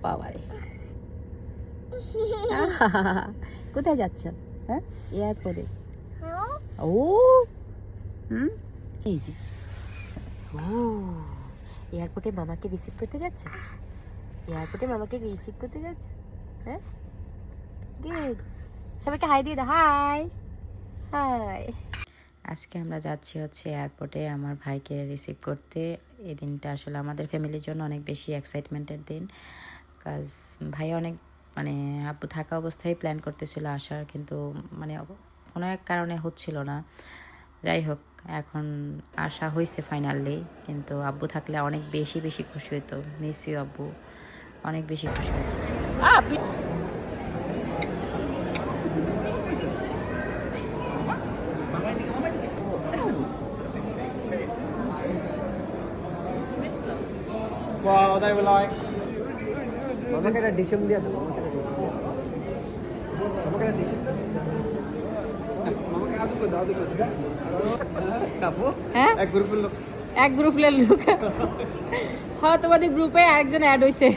বাবারে কোথায় যাচ্ছ? হ্যাঁ, এয়ারপোর্টে। ও এই যে ও এয়ারপোর্টে মামাকে রিসিভ করতে যাচ্ছ? এয়ারপোর্টে মামাকে রিসিভ করতে যাচ্ছ? হ্যাঁ, গুড। সবাইকে হাই দিয়ে দাও, হাই হাই। আজকে আমরা যাচ্ছি হচ্ছে এয়ারপোর্টে আমার ভাইকে রিসিভ করতে। এই দিনটা আসলে আমাদের ফ্যামিলির জন্য অনেক বেশি এক্সাইটমেন্টের দিন, কাজ ভাই অনেক মানে আব্বু থাকা অবস্থায় প্ল্যান করতেছিল আসার, কিন্তু মানে কোনো এক কারণে হচ্ছিল না। যাই হোক, এখন আসা হয়েছে ফাইনালি, কিন্তু আব্বু থাকলে অনেক বেশি বেশি খুশি হতো। নিশ্চয়ই আব্বু অনেক বেশি খুশি হতো। Well, they were like, আমাকে একটা ডিসেম দিয়ে দাও, আমাকে একটা ডিসেম, আমাকে আসো দাও দেখো কাপু। হ্যাঁ, এক গ্রুপের লোক, এক গ্রুপের লোক। হ্যাঁ, তোমাদের গ্রুপে আরেকজন অ্যাড হয়েছে।